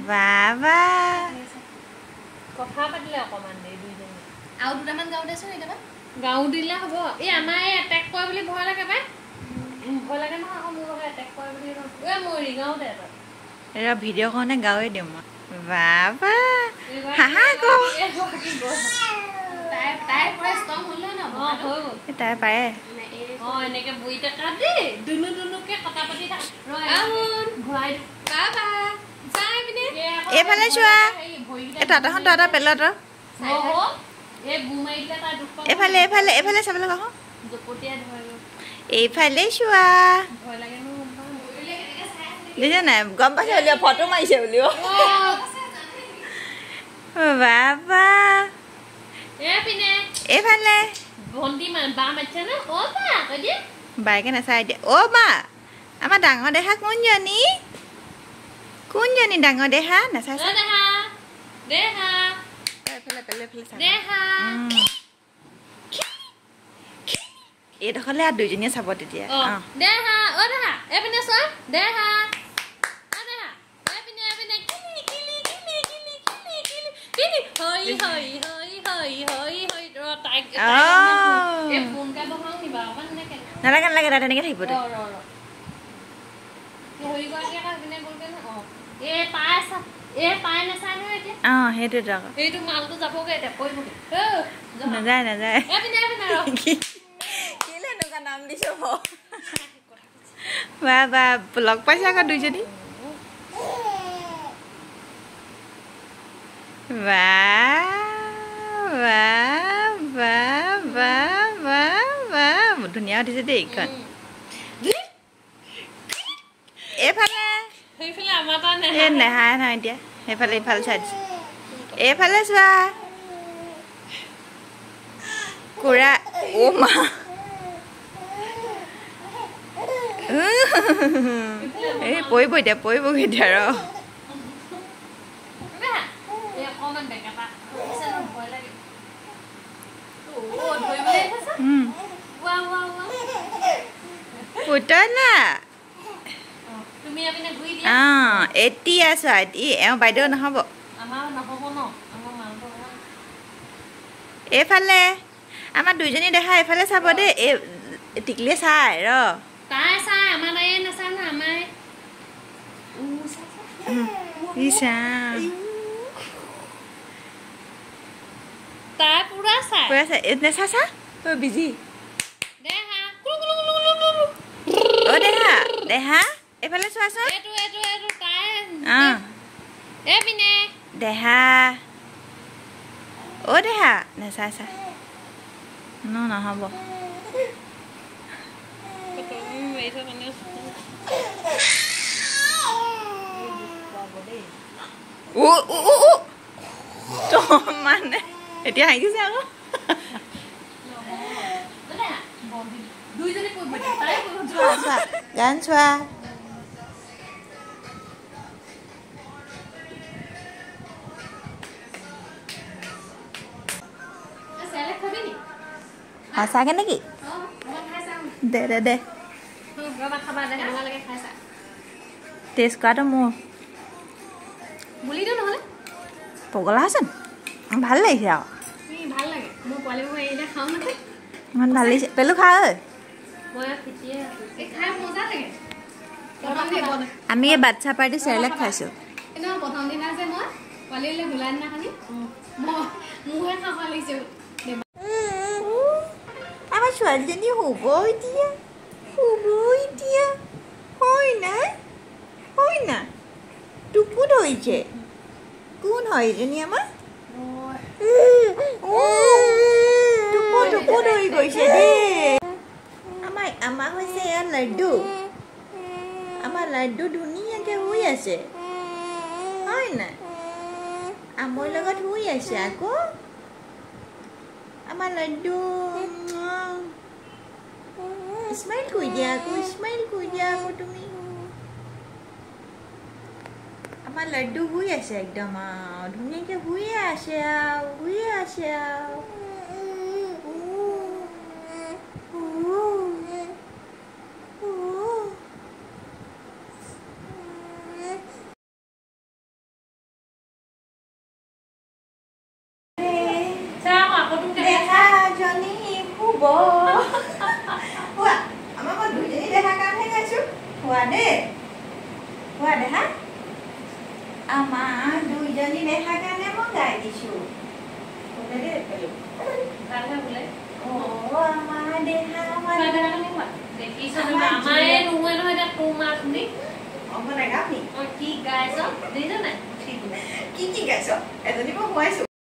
বাবা কথা পাতিলে অকমান দেই দুইজনী আৰু দুটামান গাঁও দেচোন একেবাৰে গাঁও দিলে হ'ব এই আমাৰ এই এটেক কৰে বুলি ভয় লাগে পাই ভয় লাগে নহয় আকৌ মোৰ লগত এটেক কৰে বুলি এই মৰি গাঁৱতে এটা এৰা ভিডিঅ' কাৰণে গাঁৱে দিওঁ মই বাবা হাহা ক তাই পুৰা ষ্ট্ৰং হ'ল ন হৈ গ'ল তাই পাৰে এনেকে বহি থকা দেই দুনুকে কথা পাতি থাক ঘূৰাই বাবা চাই পিনে এইফালে চোৱা এই তাতাখন তাতা পেলতৰ এই বু মাৰিলে তাৰ দুখ পাব এইফালে এইফালে এইফালে চাবলৈ কওঁ জপতীয়া ধৰে এইফালে চোৱা ভয় লাগে ন দেখিছা নাই গম পাইছে বুলিও ফটো মাৰিছে বুলিও বাবা এইফালে ভণ্টি বা মাতিছে ন অ বা কৈ দিয়ে বাইকে নাচাই এতিয়া অ মা আমাৰ ডাঙৰ দেহা কোনজনী ডাঙৰ দেহা নাচাই দেহা দেহা দেহা এইডোখৰলে আৰু দুইজনীয়ে চাব তেতিয়া দেহা অ দেহা এইপিনে চোৱা দেহা অ দেহা এইপিনে এইপিনে কিলি কিলি কিলি কিলি কিলি কিলি কিলি হই হই হই হই হই হই ৰ তাইক এই ফোনটা বহাও নিবা অকমান এনেকে নালাগে নালাগে তাই তেনেকে থাকিব দে হৰি গৰাকী আকৌ পিনে গ'লগে ন এই পাই নাচাই নহয় এতিয়া সেইটোৱেতো আকৌ এইটো মালটো যাবগে এতিয়া পৰিবগে নাযায় নাযায় এইপিনে এইপিনে ৰ কেলে এনেকুৱা নাম দিছ বা লগ পাইছে আকৌ দুইজনী ধুনীয়া উঠিছে দেই এইখন এইফালে সেইফালে আমাৰ তাৰ নেহাই নহয় এতিয়া সেইফালে ইফালে চাই দিছে এইফালে চোৱা কুৰা অ মা এই পৰিব এতিয়া ৰ পুতলা এতিয়া চোৱা এওঁ বাইদেউ নহ'ব এইফালে আমাৰ দুইজনী দেখা এইফালে চাব দেই এই টিকলিয়ে চাই ৰ তাই চাই আমাৰ তাই নাচাই না আমাৰ তাই পুৰা চাই নেচা চা তই বিজি দেহা অ দেহা এইফালে চোৱাচোন এইটো তাই এইপিনে দেহা অ দেহা নেচা চা নহ'ব মানে এতিয়া আহিছে আকৌ গান চোৱা সঁচাকে নেকি দে টেষ্ট কৰাটো মোৰ পগলা আছেন ভাল লাগিছে আৰু ইমান ভাল লাগিছে পেলু খা ঐ আমি এই বাচ্ছা পাৰ্টি চেৰেলেক খাইছোঁ প্ৰথম দিনা যে মই পোৱালিলে ধুলাই দিনাখনি মোহে খাব লাগিছে আমাৰ ছোৱালীজনী শুব এতিয়া হয় না টুকু ধৰিছে কোন হয় এজনী আমাৰ টুকু ধৰি গৈছে দেই আমাৰ হৈছে এয়া লাড্ডু আমাৰ লাড্ডু ধুনীয়াকে শুই আছে হয় নাই আমৰ লগত শুই আছে আকৌ আমাৰ লাড্ডু স্মাইল কৰি দিয়া আকৌ তুমি আমাৰ লাড্ডু শুই আছে একদম আৰু ধুনীয়াকে শুয়ে আছে আৰু হোৱা আমাৰ মই দুইজনী দেহাৰ কাৰণেহে গাইছোঁ হোৱা দেই হোৱা দেহা আমাৰ দুইজনী দেহাৰ কাৰণে মই গাই দিছোঁ ভালহে বোলে আমাৰ দেহা দেখিছ আমাৰে নোহোৱে নহয় এতিয়া তোৰ মাত শুনি অংক নাগাবি কি গাইছ দেখিছ নাই কি গাইছ এজনী মই শুৱাইছোঁ